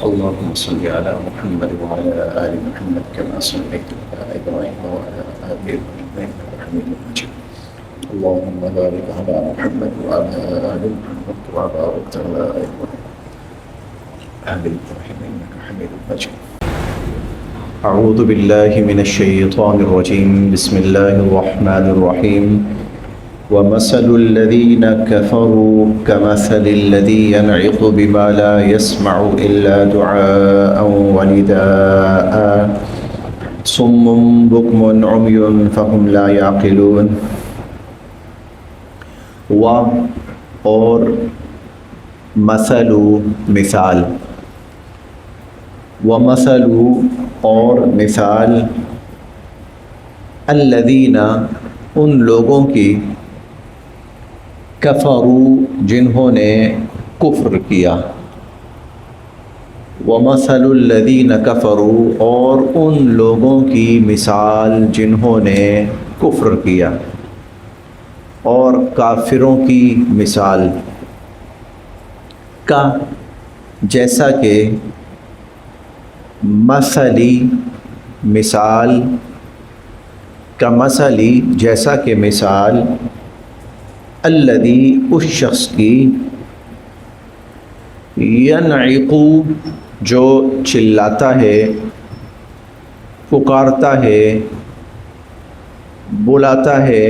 اللهم صل على محمد وعلى آل محمد كما صليت على إبراهيم وعلى آل إبراهيم إنك حميد مجيد اللهم بارك على محمد وعلى آل محمد كما باركت على إبراهيم وعلى آل إبراهيم إنك حميد مجيد أعوذ بالله من الشيطان الرجيم بسم الله الرحمن الرحيم ومثل الذين كفروا كمثل الذي ينعق بما لا يسمع إلا دعاء ونداء صم بكم عمي فهم لا يعقلون اور مثل مثال ومثل اور مثال الذین ان لوگوں کی کفروا جنہوں نے کفر کیا ومثل الذین کفروا اور ان لوگوں کی مثال جنہوں نے کفر کیا اور کافروں کی مثال کا جیسا کہ مثلی مثال کا مثلی جیسا کہ مثال الذی اس شخص کی ینعق جو چلاتا ہے پکارتا ہے بلاتا ہے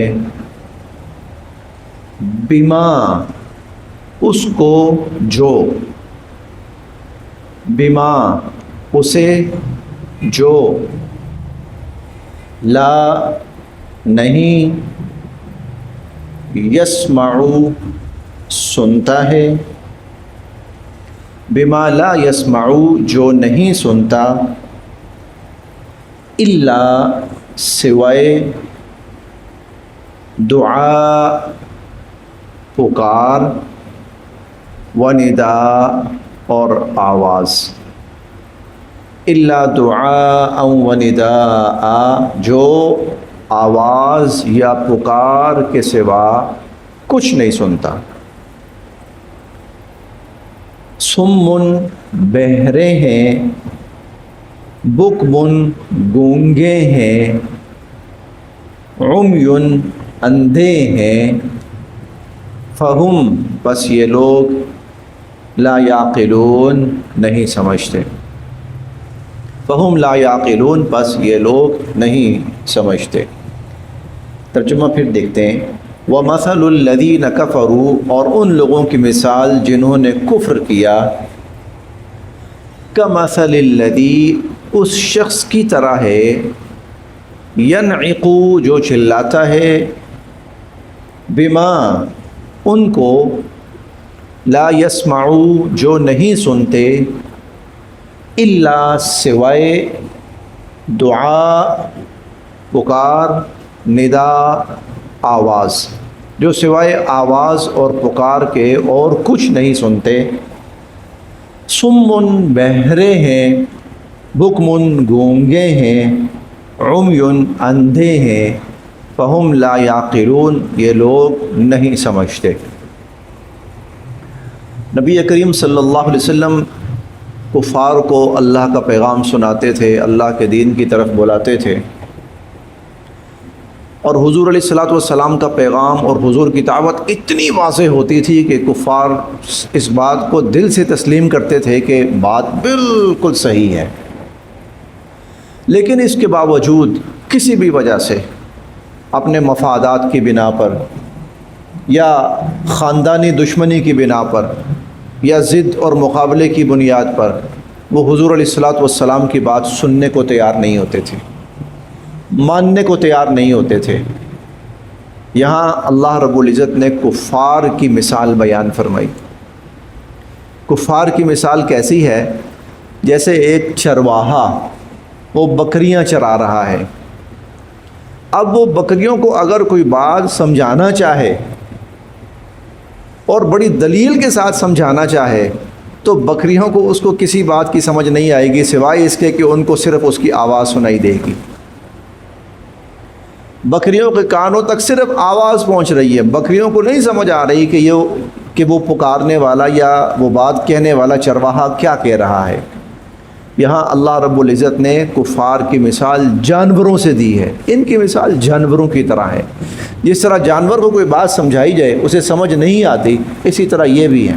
بما اس کو جو بما اسے جو لا نہیں یسمع سنتا ہے بما لا یسمع جو نہیں سنتا الا سوائے دعا پکار و ندا اور آواز الا دعاء و نداء جو آواز یا پکار کے سوا کچھ نہیں سنتا صم بہرے ہیں بکم گونگے ہیں عمی اندھے ہیں فہم بس یہ لوگ لا یعقلون نہیں سمجھتے فہم لا یعقلون بس یہ لوگ نہیں سمجھتے ترجمہ پھر دیکھتے ہیں وَمَثَلُ الَّذِينَ كَفَرُوا اور ان لوگوں کی مثال جنہوں نے کفر کیا كَمَثَلِ الَّذِي اس شخص کی طرح ہے يَنْعِقُ جو چلاتا ہے بما ان کو لا يسمعو جو نہیں سنتے الا سوائے دعا پکار ندا آواز جو سوائے آواز اور پکار کے اور کچھ نہیں سنتے صم بہرے ہیں بکم گونگے ہیں عمی اندھے ہیں فہم لا یعقلون یہ لوگ نہیں سمجھتے نبی کریم صلی اللہ علیہ وسلم کفار کو اللہ کا پیغام سناتے تھے اللہ کے دین کی طرف بلاتے تھے اور حضور علیہ الصلاۃ والسلام کا پیغام اور حضور کی دعوت اتنی واضح ہوتی تھی کہ کفار اس بات کو دل سے تسلیم کرتے تھے کہ بات بالکل صحیح ہے، لیکن اس کے باوجود کسی بھی وجہ سے اپنے مفادات کی بنا پر یا خاندانی دشمنی کی بنا پر یا ضد اور مقابلے کی بنیاد پر وہ حضور علیہ الصلاۃ والسلام کی بات سننے کو تیار نہیں ہوتے تھے، ماننے کو تیار نہیں ہوتے تھے۔ یہاں اللہ رب العزت نے کفار کی مثال بیان فرمائی۔ کفار کی مثال کیسی ہے؟ جیسے ایک چرواہا وہ بکریاں چرا رہا ہے، اب وہ بکریوں کو اگر کوئی بات سمجھانا چاہے اور بڑی دلیل کے ساتھ سمجھانا چاہے تو بکریوں کو اس کو کسی بات کی سمجھ نہیں آئے گی سوائے اس کے کہ ان کو صرف اس کی آواز سنائی دے گی۔ بکریوں کے کانوں تک صرف آواز پہنچ رہی ہے، بکریوں کو نہیں سمجھ آ رہی کہ وہ پکارنے والا یا وہ بات کہنے والا چرواہا کیا کہہ رہا ہے، یہاں اللہ رب العزت نے کفار کی مثال جانوروں سے دی ہے، ان کی مثال جانوروں کی طرح ہے۔ جس طرح جانور کو کوئی بات سمجھائی جائے اسے سمجھ نہیں آتی، اسی طرح یہ بھی ہیں۔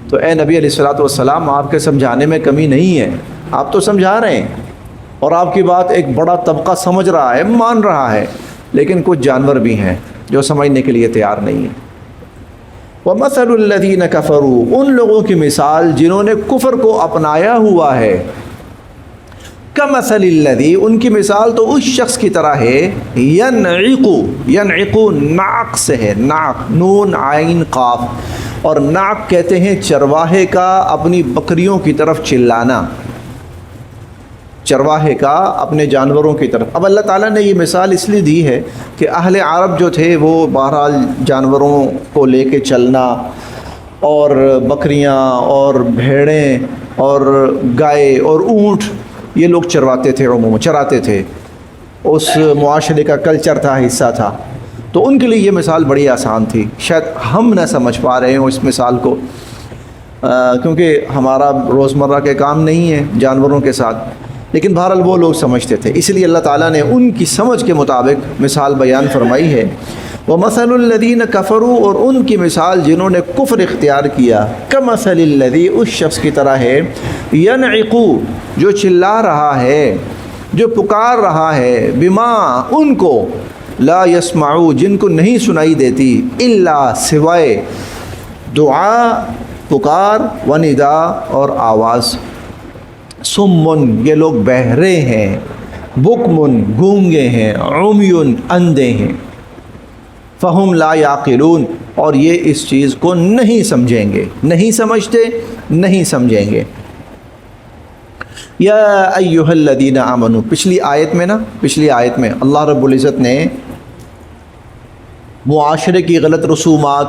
تو اے نبی علیہ الصلوۃ والسلام، آپ کے سمجھانے میں کمی نہیں ہے، آپ تو سمجھا رہے ہیں اور آپ کی بات ایک بڑا طبقہ سمجھ رہا ہے، مان رہا ہے، لیکن کچھ جانور بھی ہیں جو سمجھنے کے لیے تیار نہیں ہیں۔ وَمَثَلُ الَّذِينَ كَفَرُوا، ان لوگوں کی مثال جنہوں نے کفر کو اپنایا ہوا ہے، كَمَثَلِ الَّذِي، ان کی مثال تو اس شخص کی طرح ہے، يَنْعِقُ ناق سے ہے، ناق، نون عین قاف، اور ناق کہتے ہیں چرواہے کا اپنی بکریوں کی طرف چلانا، چرواہے کا اپنے جانوروں کی طرف۔ اب اللہ تعالیٰ نے یہ مثال اس لیے دی ہے کہ اہل عرب جو تھے وہ بہرحال جانوروں کو لے کے چلنا، اور بکریاں اور بھیڑیں اور گائے اور اونٹ یہ لوگ چرواتے تھے، عموماً چراتے تھے، اس معاشرے کا کلچر تھا، حصہ تھا۔ تو ان کے لیے یہ مثال بڑی آسان تھی، شاید ہم نہ سمجھ پا رہے ہوں اس مثال کو، کیونکہ ہمارا روزمرہ کے کام نہیں ہے جانوروں کے ساتھ، لیکن بہرحال وہ لوگ سمجھتے تھے، اس لیے اللہ تعالیٰ نے ان کی سمجھ کے مطابق مثال بیان فرمائی ہے۔ وَمَثَلُ الَّذِينَ كَفَرُوا، اور ان کی مثال جنہوں نے کفر اختیار کیا، كَمَثَلِ الَّذِي، اس شخص کی طرح ہے، يَنْعِقُ، جو چلا رہا ہے، جو پکار رہا ہے، بما، ان کو، لا يسمعو، جن کو نہیں سنائی دیتی، الا، سوائے، دعا، پکار، ونداء، اور آواز۔ سمن، یہ لوگ بہرے ہیں، بکمن، گونگے ہیں، عمیٌ، اندھے ہیں، فہم لا یعقلون، اور یہ اس چیز کو نہیں سمجھیں گے، نہیں سمجھتے، نہیں سمجھیں گے۔ یا ایھا الذین آمنوا، پچھلی آیت میں اللہ رب العزت نے معاشرے کی غلط رسومات،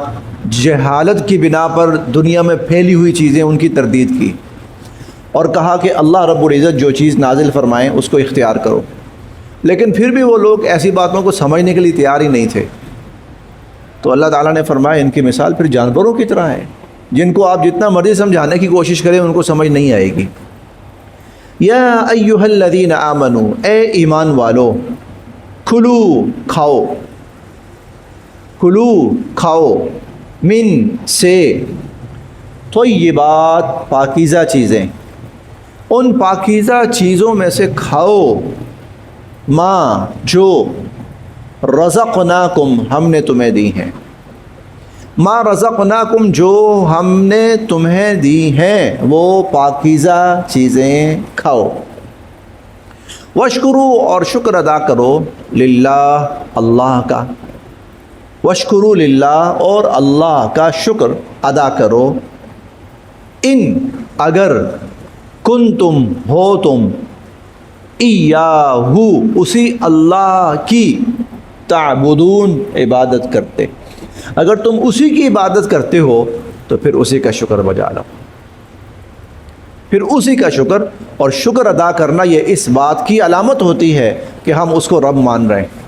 جہالت کی بنا پر دنیا میں پھیلی ہوئی چیزیں، ان کی تردید کی، اور کہا کہ اللہ رب العزت جو چیز نازل فرمائیں اس کو اختیار کرو، لیکن پھر بھی وہ لوگ ایسی باتوں کو سمجھنے کے لیے تیار ہی نہیں تھے۔ تو اللہ تعالیٰ نے فرمایا ان کی مثال پھر جانوروں کی طرح ہے، جن کو آپ جتنا مرضی سمجھانے کی کوشش کریں ان کو سمجھ نہیں آئے گی۔ یا ایھا الذین آمنوا، اے ایمان والو، کھلو، کھاؤ، کھلو، کھاؤ، من، سے، طیبات، پاکیزہ چیزیں، ان پاکیزہ چیزوں میں سے کھاؤ، ما، جو، رزقناکم، ہم نے تمہیں دی ہیں، ما رزقناکم، جو ہم نے تمہیں دی ہیں وہ پاکیزہ چیزیں کھاؤ، واشکرو، اور شکر ادا کرو، للہ، اللہ کا، واشکرو للہ، اور اللہ کا شکر ادا کرو، ان، اگر، کنتم، ہو تم، ایاہو، اسی اللہ کی، تعبدون، عبادت کرتے، اگر تم اسی کی عبادت کرتے ہو تو پھر اسی کا شکر بجا لو، پھر اسی کا شکر، اور شکر ادا کرنا یہ اس بات کی علامت ہوتی ہے کہ ہم اس کو رب مان رہے ہیں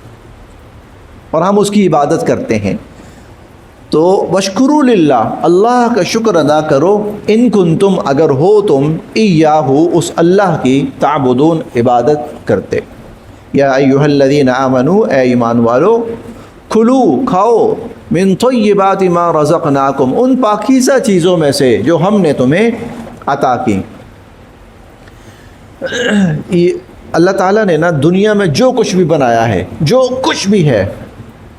اور ہم اس کی عبادت کرتے ہیں۔ تو وشکروا للہ، اللہ کا شکر ادا کرو، ان کنتم، اگر ہو تم، ایاہو، اس اللہ کی، تعبدون، عبادت کرتے۔ یا ایھا الذین آمنوا، اے ایمان والو، کھلو، کھاؤ، من طیبات ما رزقناکم، ان پاکیزہ چیزوں میں سے جو ہم نے تمہیں عطا کی۔ اللہ تعالیٰ نے نا دنیا میں جو کچھ بھی بنایا ہے، جو کچھ بھی ہے،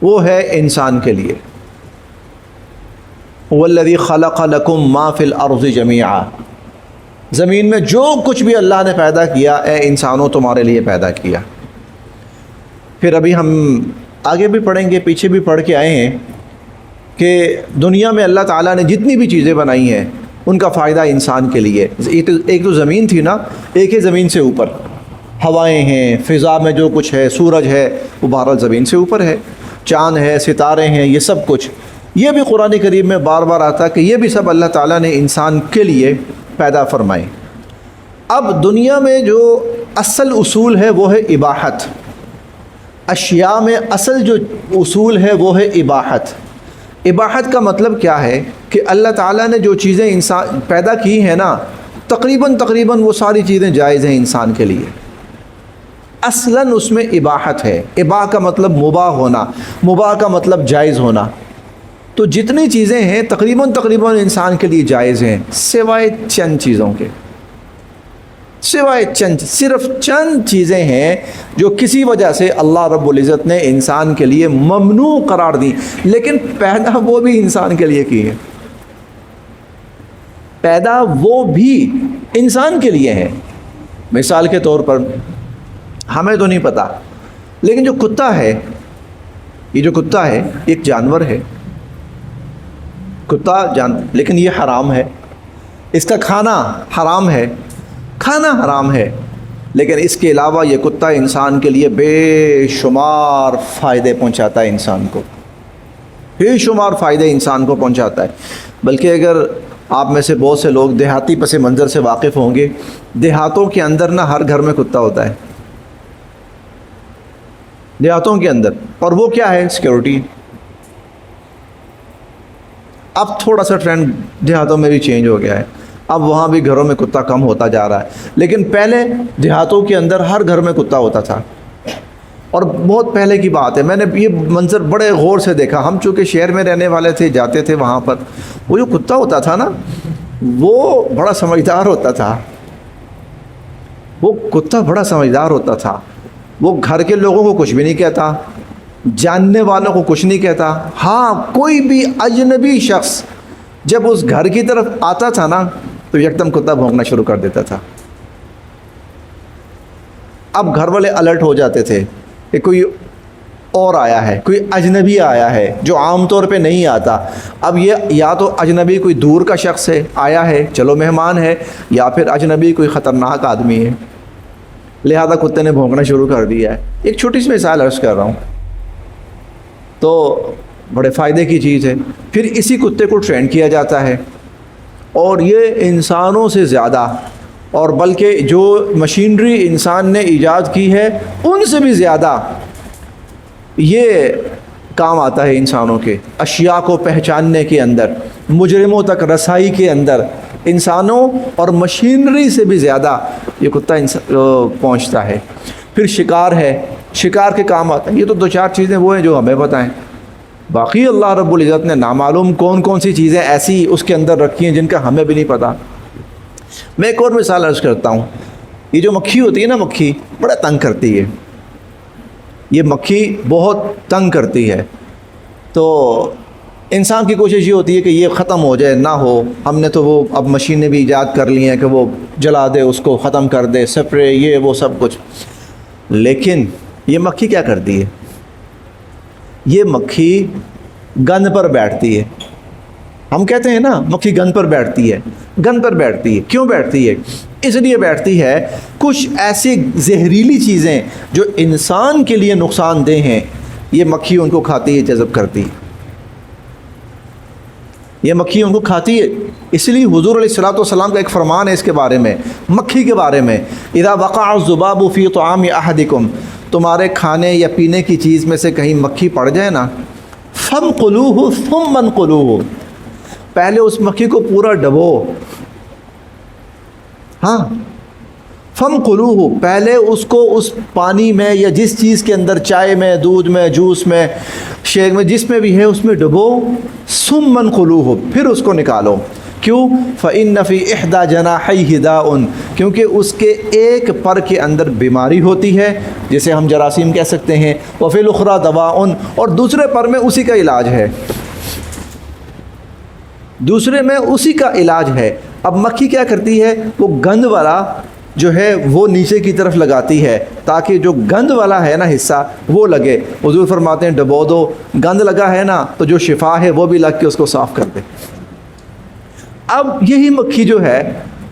وہ ہے انسان کے لیے۔ والذی خلق لکم ما فی الارض جمیعا، زمین میں جو کچھ بھی اللہ نے پیدا کیا، اے انسانوں تمہارے لیے پیدا کیا۔ پھر ابھی ہم آگے بھی پڑھیں گے، پیچھے بھی پڑھ کے آئے ہیں کہ دنیا میں اللہ تعالیٰ نے جتنی بھی چیزیں بنائی ہیں ان کا فائدہ انسان کے لیے۔ ایک تو زمین تھی نا، ایک ہے زمین سے اوپر، ہوائیں ہیں، فضا میں جو کچھ ہے، سورج ہے، وہ بہرحال زمین سے اوپر ہے، چاند ہے، ستارے ہیں، یہ سب کچھ، یہ بھی قرآن کریم میں بار بار آتا کہ یہ بھی سب اللہ تعالیٰ نے انسان کے لیے پیدا فرمائے۔ اب دنیا میں جو اصل اصول ہے وہ ہے اباحت، اشیاء میں اصل جو اصول ہے وہ ہے اباحت۔ اباحت کا مطلب کیا ہے کہ اللہ تعالیٰ نے جو چیزیں انسان پیدا کی ہیں نا، تقریباً وہ ساری چیزیں جائز ہیں انسان کے لیے. اصلاً اس میں اباحت ہے. اباح کا مطلب مباح ہونا، مباح کا مطلب جائز ہونا. تو جتنی چیزیں ہیں تقریباً انسان کے لیے جائز ہیں، سوائے چند چیزوں کے. صرف چند چیزیں ہیں جو کسی وجہ سے اللہ رب العزت نے انسان کے لیے ممنوع قرار دی، لیکن پیدا وہ بھی انسان کے لیے کی ہے. پیدا وہ بھی انسان کے لیے ہے. مثال کے طور پر ہمیں تو نہیں پتا، لیکن جو کتا ہے، یہ جو کتا ہے ایک جانور ہے. کتا لیکن یہ حرام ہے. اس کا کھانا حرام ہے، لیکن اس کے علاوہ یہ کتا انسان کے لیے بے شمار فائدے پہنچاتا ہے. انسان کو بے شمار فائدے انسان کو پہنچاتا ہے. بلکہ اگر آپ میں سے بہت سے لوگ دیہاتی پس منظر سے واقف ہوں گے، دیہاتوں کے اندر نہ ہر گھر میں کتا ہوتا ہے، دیہاتوں کے اندر. اور وہ کیا ہے؟ سیکیورٹی. اب تھوڑا سا ٹرینڈ دیہاتوں میں بھی چینج ہو گیا ہے، اب وہاں بھی گھروں میں کتا کم ہوتا جا رہا ہے. لیکن پہلے دیہاتوں کے اندر ہر گھر میں کتا ہوتا تھا، اور بہت پہلے کی بات ہے. میں نے یہ منظر بڑے غور سے دیکھا. ہم چونکہ شہر میں رہنے والے تھے، جاتے تھے وہاں پر. وہ جو کتا ہوتا تھا نا، وہ بڑا سمجھدار ہوتا تھا. وہ کتا بڑا سمجھدار ہوتا تھا. وہ گھر کے لوگوں کو کچھ بھی نہیں کہتا، جاننے والوں کو کچھ نہیں کہتا. ہاں، کوئی بھی اجنبی شخص جب اس گھر کی طرف آتا تھا نا تو یکدم کتا بھونکنا شروع کر دیتا تھا. اب گھر والے الرٹ ہو جاتے تھے کہ کوئی اور آیا ہے، کوئی اجنبی آیا ہے جو عام طور پہ نہیں آتا. اب یہ یا تو اجنبی کوئی دور کا شخص ہے، آیا ہے، چلو مہمان ہے، یا پھر اجنبی کوئی خطرناک آدمی ہے. لہذا کتے نے بھونکنا شروع کر دیا ہے. ایک چھوٹی سی مثال عرض کر رہا ہوں. تو بڑے فائدے کی چیز ہے. پھر اسی کتے کو ٹرین کیا جاتا ہے، اور یہ انسانوں سے زیادہ، اور بلکہ جو مشینری انسان نے ایجاد کی ہے ان سے بھی زیادہ یہ کام آتا ہے انسانوں کے. اشیاء کو پہچاننے کے اندر، مجرموں تک رسائی کے اندر انسانوں اور مشینری سے بھی زیادہ یہ کتا پہنچتا ہے. پھر شکار ہے، شکار کے کام آتا ہے. یہ تو دو چار چیزیں وہ ہیں جو ہمیں بتائیں. باقی اللہ رب العزت نے نامعلوم کون سی چیزیں ایسی اس کے اندر رکھی ہیں جن کا ہمیں بھی نہیں پتہ. میں ایک اور مثال عرض کرتا ہوں. یہ جو مکھی ہوتی ہے نا، مکھی بڑا تنگ کرتی ہے. یہ مکھی بہت تنگ کرتی ہے. تو انسان کی کوشش یہ ہوتی ہے کہ یہ ختم ہو جائے، نہ ہو. ہم نے تو وہ اب مشینیں بھی ایجاد کر لی ہیں کہ وہ جلا دے، اس کو ختم کر دے، سپرے، یہ وہ سب کچھ. لیکن یہ مکھی کیا کرتی ہے؟ یہ مکھی گند پر بیٹھتی ہے. ہم کہتے ہیں نا مکھی گند پر بیٹھتی ہے. گند پر بیٹھتی ہے. کیوں بیٹھتی ہے؟ اس لیے بیٹھتی ہے کچھ ایسی زہریلی چیزیں جو انسان کے لیے نقصان دہ ہیں، یہ مکھی ان کو کھاتی ہے، جذب کرتی ہے. یہ مکھی ان کو کھاتی ہے. اس لیے حضور علیہ الصلوۃ والسلام کا ایک فرمان ہے اس کے بارے میں، مکھی کے بارے میں: اذا وقع الذباب فی طعام احدکم، تمہارے کھانے یا پینے کی چیز میں سے کہیں مکھی پڑ جائے نا، فانقلوہ ثم انقلوہ، پہلے اس مکھی کو پورا ڈبو. ہاں، فانقلوہ، پہلے اس کو اس پانی میں یا جس چیز کے اندر، چائے میں، دودھ میں، جوس میں، شیک میں، جس میں بھی ہے اس میں ڈبو. ثم انقلوہ، پھر اس کو نکالو. کیوں؟ فإن فی احدی جناحیہ داء، کیونکہ اس کے ایک پر کے اندر بیماری ہوتی ہے جسے ہم جراثیم کہہ سکتے ہیں. وفی الاخری دواء، اور دوسرے پر میں اسی کا علاج ہے، دوسرے میں اسی کا علاج ہے. اب مکھی کیا کرتی ہے؟ وہ گند والا جو ہے وہ نیچے کی طرف لگاتی ہے تاکہ جو گند والا ہے نا حصہ وہ لگے. حضور فرماتے ہیں ڈبو دو، گند لگا ہے نا تو جو شفا ہے وہ بھی لگ کے اس کو صاف کر دے. اب یہی مکھی جو ہے،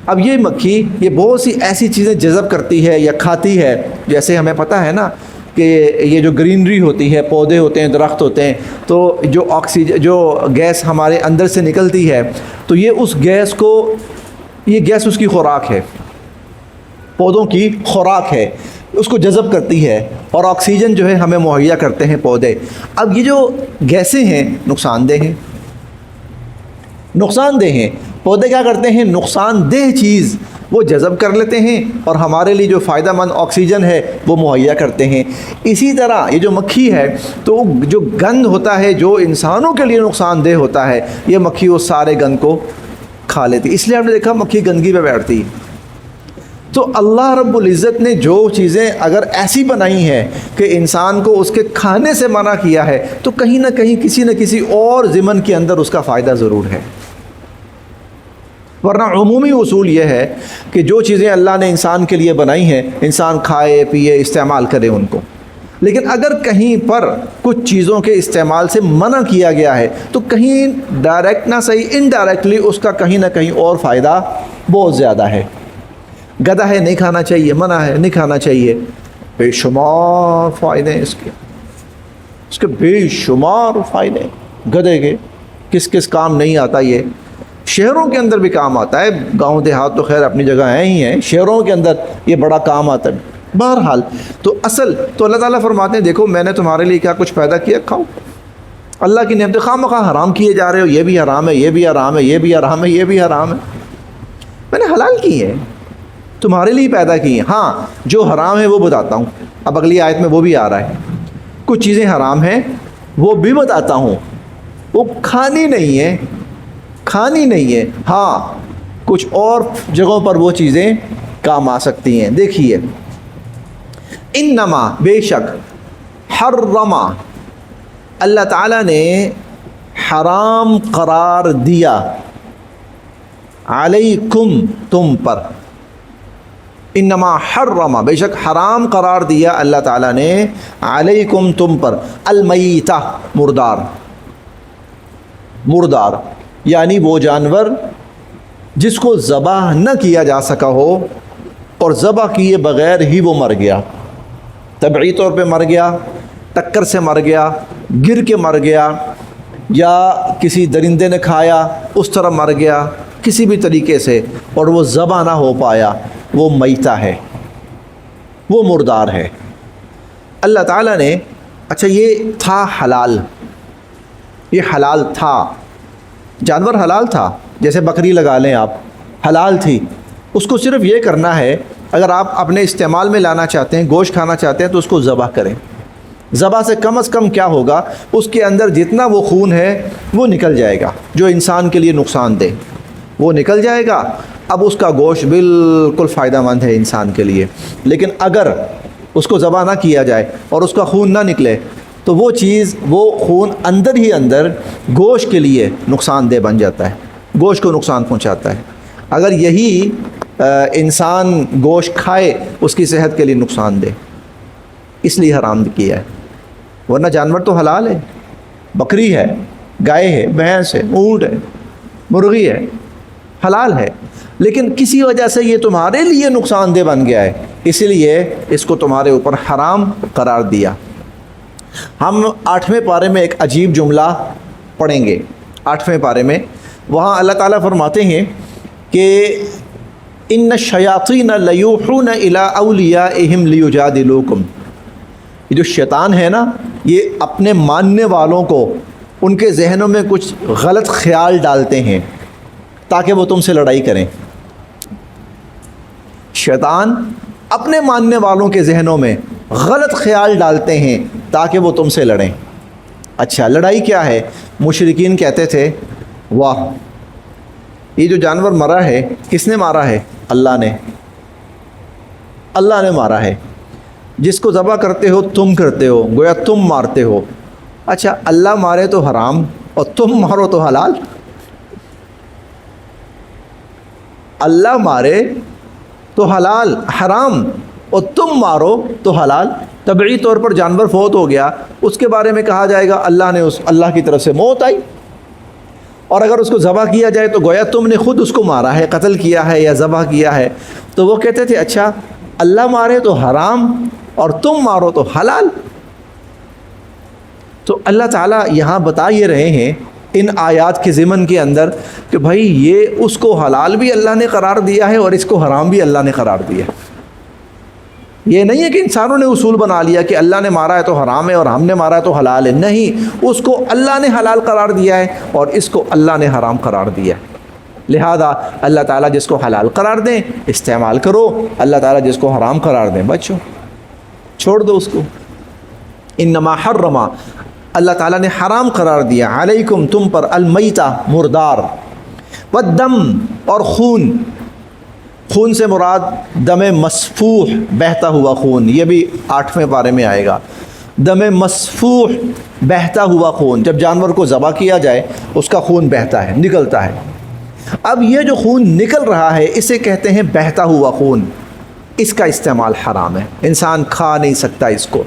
اب یہ مکھی یہ بہت سی ایسی چیزیں جذب کرتی ہے یا کھاتی ہے. جیسے ہمیں پتہ ہے نا کہ یہ جو گرینری ہوتی ہے، پودے ہوتے ہیں، درخت ہوتے ہیں، تو جو آکسیجن، جو گیس ہمارے اندر سے نکلتی ہے، تو یہ اس گیس کو، یہ گیس اس کی خوراک ہے، پودوں کی خوراک ہے، اس کو جذب کرتی ہے، اور آکسیجن جو ہے ہمیں مہیا کرتے ہیں پودے. اب یہ جو گیسیں ہیں نقصان دہ ہیں، نقصان دہ ہیں. پودے کیا کرتے ہیں؟ نقصان دہ چیز وہ جذب کر لیتے ہیں اور ہمارے لیے جو فائدہ مند آکسیجن ہے وہ مہیا کرتے ہیں۔ اسی طرح یہ جو مکھی ہے تو جو گند ہوتا ہے جو انسانوں کے لیے نقصان دہ ہوتا ہے، یہ مکھی اس سارے گند کو کھا لیتی، اس لیے آپ نے دیکھا مکھی گندگی پہ بیٹھتی۔ تو اللہ رب العزت نے جو چیزیں اگر ایسی بنائی ہیں کہ انسان کو اس کے کھانے سے منع کیا ہے تو کہیں نہ کہیں کسی نہ کسی اور ضمن کے اندر اس کا فائدہ ضرور ہے، ورنہ عمومی اصول یہ ہے کہ جو چیزیں اللہ نے انسان کے لیے بنائی ہیں انسان کھائے پیے استعمال کرے ان کو، لیکن اگر کہیں پر کچھ چیزوں کے استعمال سے منع کیا گیا ہے تو کہیں ڈائریکٹ نہ صحیح انڈائریکٹلی اس کا کہیں نہ کہیں اور فائدہ بہت زیادہ ہے۔ گدھا ہے نہیں کھانا چاہیے، منع ہے نہیں کھانا چاہیے، بے شمار فائدے ہیں اس کے بے شمار فائدے ہیں گدھے کے، کس کس کام نہیں آتا، یہ شہروں کے اندر بھی کام آتا ہے، گاؤں دیہات تو خیر اپنی جگہ ہیں ہی ہیں، شہروں کے اندر یہ بڑا کام آتا ہے۔ بہرحال تو اصل تو اللہ تعالیٰ فرماتے ہیں دیکھو میں نے تمہارے لیے کیا کچھ پیدا کیا، کھاؤ۔ اللہ کی نعمت خواہ مخواہ حرام کیے جا رہے ہو، یہ بھی حرام ہے، یہ بھی حرام ہے، یہ بھی حرام ہے، یہ بھی حرام ہے، میں نے حلال کی ہے، تمہارے لیے پیدا کی ہیں۔ ہاں جو حرام ہے وہ بتاتا ہوں، اب اگلی آیت میں وہ بھی آ رہا ہے، کچھ چیزیں حرام ہیں وہ بھی بتاتا ہوں، وہ کھانی نہیں ہے، کھانی نہیں ہے، ہاں کچھ اور جگہوں پر وہ چیزیں کام آ سکتی ہیں۔ دیکھیے انما بے شک حرما اللہ تعالیٰ نے حرام قرار دیا علیکم تم پر، انما حرما بے شک حرام قرار دیا اللہ تعالیٰ نے علیکم تم پر، المیتہ مردار، مردار یعنی وہ جانور جس کو ذبح نہ کیا جا سکا ہو اور ذبح کیے بغیر ہی وہ مر گیا، طبعی طور پہ مر گیا، ٹکر سے مر گیا، گر کے مر گیا، یا کسی درندے نے کھایا اس طرح مر گیا کسی بھی طریقے سے اور وہ ذبح نہ ہو پایا، وہ میتہ ہے، وہ مردار ہے۔ اللہ تعالیٰ نے اچھا یہ تھا حلال، یہ حلال تھا، جانور حلال تھا، جیسے بکری لگا لیں آپ، حلال تھی، اس کو صرف یہ کرنا ہے اگر آپ اپنے استعمال میں لانا چاہتے ہیں، گوشت کھانا چاہتے ہیں تو اس کو ذبح کریں۔ ذبح سے کم از کم کیا ہوگا، اس کے اندر جتنا وہ خون ہے وہ نکل جائے گا جو انسان کے لیے نقصان دہ، وہ نکل جائے گا، اب اس کا گوشت بالکل فائدہ مند ہے انسان کے لیے۔ لیکن اگر اس کو ذبح نہ کیا جائے اور اس کا خون نہ نکلے تو وہ چیز، وہ خون اندر ہی اندر گوشت کے لیے نقصان دہ بن جاتا ہے، گوشت کو نقصان پہنچاتا ہے۔ اگر یہی انسان گوشت کھائے اس کی صحت کے لیے نقصان دہ، اس لیے حرام کیا ہے، ورنہ جانور تو حلال ہے، بکری ہے، گائے ہے، بھینس ہے، اونٹ ہے، مرغی ہے، حلال ہے، لیکن کسی وجہ سے یہ تمہارے لیے نقصان دہ بن گیا ہے، اسی لیے اس کو تمہارے اوپر حرام قرار دیا۔ ہم 8ویں پارے میں ایک عجیب جملہ پڑھیں گے، 8ویں پارے میں، وہاں اللہ تعالیٰ فرماتے ہیں کہ ان الشیاطین لیوحون الی اولیائہم لیجادلوکم، یہ جو شیطان ہے نا یہ اپنے ماننے والوں کو ان کے ذہنوں میں کچھ غلط خیال ڈالتے ہیں تاکہ وہ تم سے لڑائی کریں۔ شیطان اپنے ماننے والوں کے ذہنوں میں غلط خیال ڈالتے ہیں تاکہ وہ تم سے لڑیں۔ اچھا لڑائی کیا ہے؟ مشرکین کہتے تھے واہ یہ جو جانور مرا ہے کس نے مارا ہے؟ اللہ نے، اللہ نے مارا ہے، جس کو ذبح کرتے ہو تم کرتے ہو، گویا تم مارتے ہو۔ اچھا اللہ مارے تو حرام اور تم مارو تو حلال؟ اللہ مارے تو حلال حرام اور تم مارو تو حلال۔ طبعی طور پر جانور فوت ہو گیا، اس کے بارے میں کہا جائے گا اللہ کی طرف سے موت آئی، اور اگر اس کو ذبح کیا جائے تو گویا تم نے خود اس کو مارا ہے، قتل کیا ہے یا ذبح کیا ہے۔ تو وہ کہتے تھے اچھا اللہ مارے تو حرام اور تم مارو تو حلال۔ تو اللہ تعالیٰ یہاں بتا یہ رہے ہیں ان آیات کے ضمن کے اندر کہ بھائی یہ اس کو حلال بھی اللہ نے قرار دیا ہے اور اس کو حرام بھی اللہ نے قرار دیا ہے۔ یہ نہیں ہے کہ انسانوں نے اصول بنا لیا کہ اللہ نے مارا ہے تو حرام ہے اور ہم نے مارا ہے تو حلال ہے، نہیں، اس کو اللہ نے حلال قرار دیا ہے اور اس کو اللہ نے حرام قرار دیا ہے۔ لہذا اللہ تعالیٰ جس کو حلال قرار دیں استعمال کرو، اللہ تعالیٰ جس کو حرام قرار دیں بچو، چھوڑ دو اس کو۔ انما حرم، اللہ تعالیٰ نے حرام قرار دیا، علیکم تم پر، المیتہ مردار، والدم اور خون، خون سے مراد دم مسفوح بہتا ہوا خون، یہ بھی 8ویں پارے میں آئے گا، دم مسفوح بہتا ہوا خون، جب جانور کو ذبح کیا جائے اس کا خون بہتا ہے، نکلتا ہے۔ اب یہ جو خون نکل رہا ہے اسے کہتے ہیں بہتا ہوا خون، اس کا استعمال حرام ہے، انسان کھا نہیں سکتا اس کو،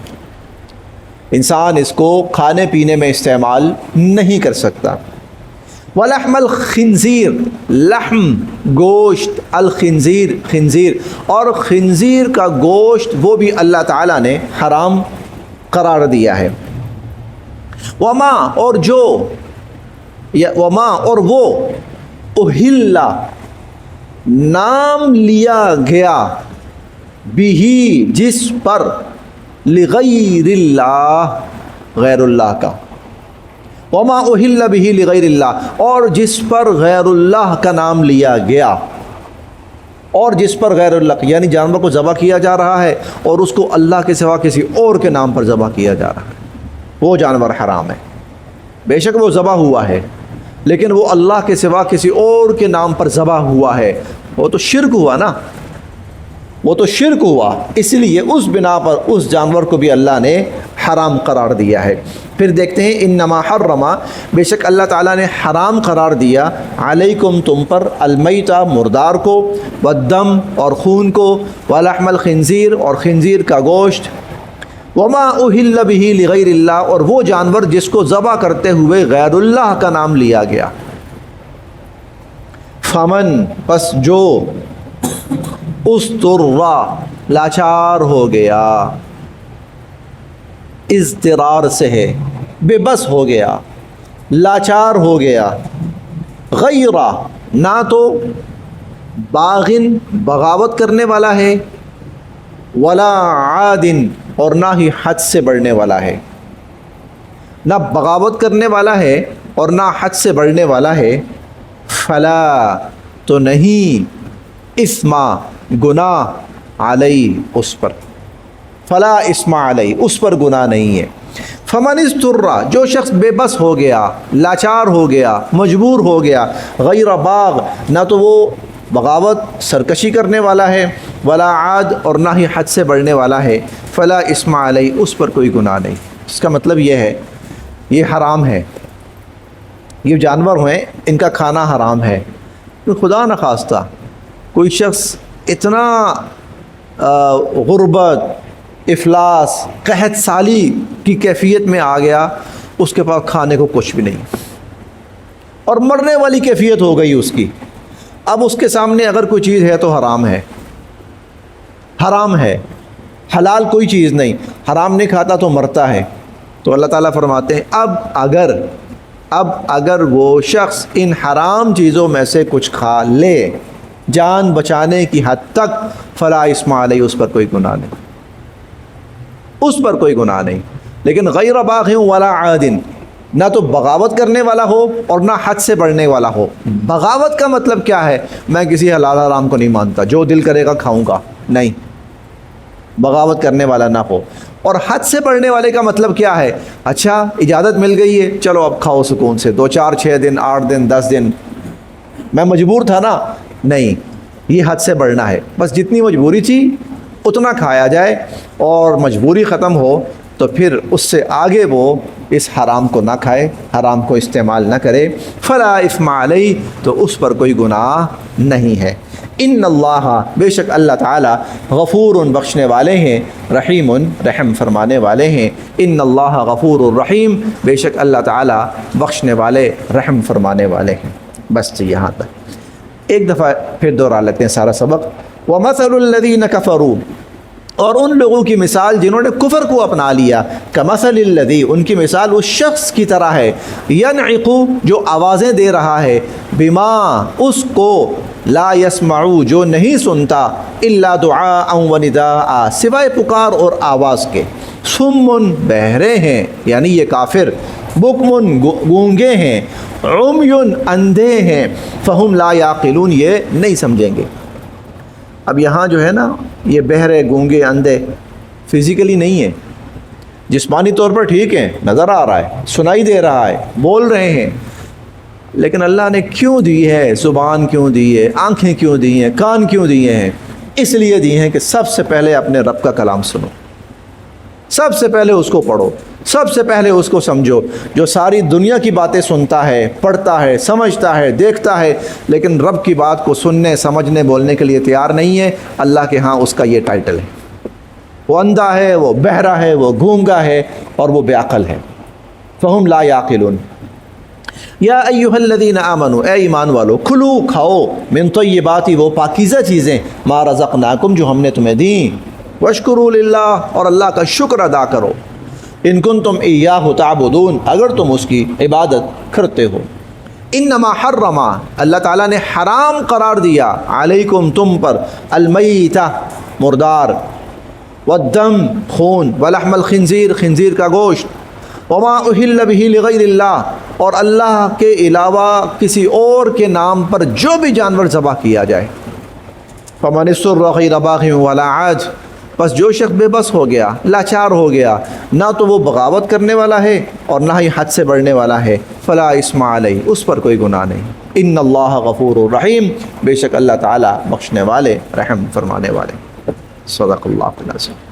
انسان اس کو کھانے پینے میں استعمال نہیں کر سکتا۔ ولحم الخنزیر، لحم گوشت، الخنزیر خنزیر، اور خنزیر کا گوشت وہ بھی اللہ تعالیٰ نے حرام قرار دیا ہے۔ وما اور جو، وما اور وہ، اہل نام لیا گیا، بھی جس پر، لغیر اللہ غیر اللہ کا، وما اہل بھی لغیر اللہ، اور جس پر غیر اللہ کا نام لیا گیا، اور جس پر غیر اللہ، یعنی جانور کو ذبح کیا جا رہا ہے اور اس کو اللہ کے سوا کسی اور کے نام پر ذبح کیا جا رہا ہے، وہ جانور حرام ہے۔ بے شک وہ ذبح ہوا ہے لیکن وہ اللہ کے سوا کسی اور کے نام پر ذبح ہوا ہے، وہ تو شرک ہوا نا، وہ تو شرک ہوا، اس لیے اس بنا پر اس جانور کو بھی اللہ نے حرام قرار دیا ہے۔ پھر دیکھتے ہیں انما حرم، بے شک اللہ تعالیٰ نے حرام قرار دیا، علیکم تم پر، المیتہ مردار کو، والدم اور خون کو، ولحم الخنزیر اور خنزیر کا گوشت، وما اہل بہ لغیر اللہ اور وہ جانور جس کو ذبح کرتے ہوئے غیر اللہ کا نام لیا گیا۔ فمن پس جو، اضطر لاچار ہو گیا، اضطرار سے ہے، بے بس ہو گیا، لاچار ہو گیا، غیر نہ تو باغن بغاوت کرنے والا ہے، ولا عادن اور نہ ہی حد سے بڑھنے والا ہے، نہ بغاوت کرنے والا ہے اور نہ حد سے بڑھنے والا ہے، فلا تو نہیں، اسما گناہ علی اس پر، فلا اسم علی اس پر گناہ نہیں ہے۔ فمن اضطر جو شخص بے بس ہو گیا، لاچار ہو گیا، مجبور ہو گیا، غیر باغ نہ تو وہ بغاوت سرکشی کرنے والا ہے، ولا عاد اور نہ ہی حد سے بڑھنے والا ہے، فلا اسم علی اس پر کوئی گناہ نہیں۔ اس کا مطلب یہ ہے یہ حرام ہے، یہ جانور ہیں ان کا کھانا حرام ہے۔ خدا نخواستہ کوئی شخص اتنا غربت، افلاس، قحط سالی کی کیفیت میں آ گیا، اس کے پاس کھانے کو کچھ بھی نہیں اور مرنے والی کیفیت ہو گئی اس کی، اب اس کے سامنے اگر کوئی چیز ہے تو حرام ہے، حرام ہے، حلال کوئی چیز نہیں، حرام نہیں کھاتا تو مرتا ہے۔ تو اللہ تعالیٰ فرماتے ہیں اب اگر وہ شخص ان حرام چیزوں میں سے کچھ کھا لے جان بچانے کی حد تک، فلا اسم علیہ اس پر کوئی گناہ نہیں، اس پر کوئی گناہ نہیں۔ لیکن غیر باغ ولا عادن نہ تو بغاوت کرنے والا ہو اور نہ حد سے بڑھنے والا ہو۔ بغاوت کا مطلب کیا ہے؟ میں کسی حلال حرام کو نہیں مانتا، جو دل کرے گا کھاؤں گا، نہیں، بغاوت کرنے والا نہ ہو۔ اور حد سے بڑھنے والے کا مطلب کیا ہے؟ اچھا اجازت مل گئی ہے، چلو اب کھاؤ سکون سے، 2 4 6 دن 8 دن 10 دن، میں مجبور تھا نا، نہیں، یہ حد سے بڑھنا ہے، بس جتنی مجبوری تھی اتنا کھایا جائے، اور مجبوری ختم ہو تو پھر اس سے آگے وہ اس حرام کو نہ کھائے، حرام کو استعمال نہ کرے، فلا اثم علیہ تو اس پر کوئی گناہ نہیں ہے۔ ان اللہ بے شک اللہ تعالی غفور بخشنے والے ہیں، رحیم رحم فرمانے والے ہیں۔ ان اللہ غفور الرحیم بے شک اللہ تعالی بخشنے والے رحم فرمانے والے ہیں۔ بس یہاں تک ایک دفعہ پھر دوہرا لیتے ہیں سارا سبق۔ وَمَثَلُ الَّذِينَ كَفَرُوا اور ان لوگوں کی مثال جنہوں نے کفر کو اپنا لیا، کمثل الذی ان کی مثال اس شخص کی طرح ہے، ینعق جو آوازیں دے رہا ہے، بما اس کو، لا یسمع جو نہیں سنتا، الا دعاء و نداء سوائے پکار اور آواز کے، صم بہرے ہیں، یعنی یہ کافر، بکمن گونگے ہیں، عمیٌ اندھے ہیں، فہم لا یعقلون یہ نہیں سمجھیں گے۔ اب یہاں جو ہے نا یہ بہرے گونگے اندھے فزیکلی نہیں ہے، جسمانی طور پر ٹھیک ہے، نظر آ رہا ہے، سنائی دے رہا ہے، بول رہے ہیں، لیکن اللہ نے کیوں دی ہے زبان، کیوں دی ہے آنکھیں، کیوں دی ہیں کان، کیوں دیے ہیں؟ اس لیے دی ہیں کہ سب سے پہلے اپنے رب کا کلام سنو، سب سے پہلے اس کو پڑھو، سب سے پہلے اس کو سمجھو۔ جو ساری دنیا کی باتیں سنتا ہے، پڑھتا ہے، سمجھتا ہے، دیکھتا ہے، لیکن رب کی بات کو سننے، سمجھنے، بولنے کے لیے تیار نہیں ہے، اللہ کے ہاں اس کا یہ ٹائٹل ہے، وہ اندھا ہے، وہ بہرا ہے، وہ گونگا ہے، اور وہ بے عقل ہے۔ فہم لا یعقلون۔ یا ایھا الذین آمنوا، اے ایمان والو، کھلو کھاؤ، من طیبات وہ پاکیزہ چیزیں، ما رزقناکم جو ہم نے تمہیں دیں، واشکروا للہ اور اللہ کا شکر ادا کرو، ان کنتم ایاہ تعبدون اگر تم اس کی عبادت کرتے ہو۔ انما حرم اللہ تعالیٰ نے حرام قرار دیا، علیکم تم پر، المیتہ مردار، والدم خون، ولحم الخنزیر خنزیر کا گوشت، وما اہل بہ لغیر اللہ اور اللہ کے علاوہ کسی اور کے نام پر جو بھی جانور ذبح کیا جائے، فمن اضطر غیر باغ ولا عاد بس جو شخص بے بس ہو گیا، لاچار ہو گیا، نہ تو وہ بغاوت کرنے والا ہے اور نہ ہی حد سے بڑھنے والا ہے، فلا اسم علیہ اس پر کوئی گناہ نہیں، ان اللہ غفور الرحیم بے شک اللہ تعالیٰ بخشنے والے، رحم فرمانے والے۔ صدق اللہ العظیم۔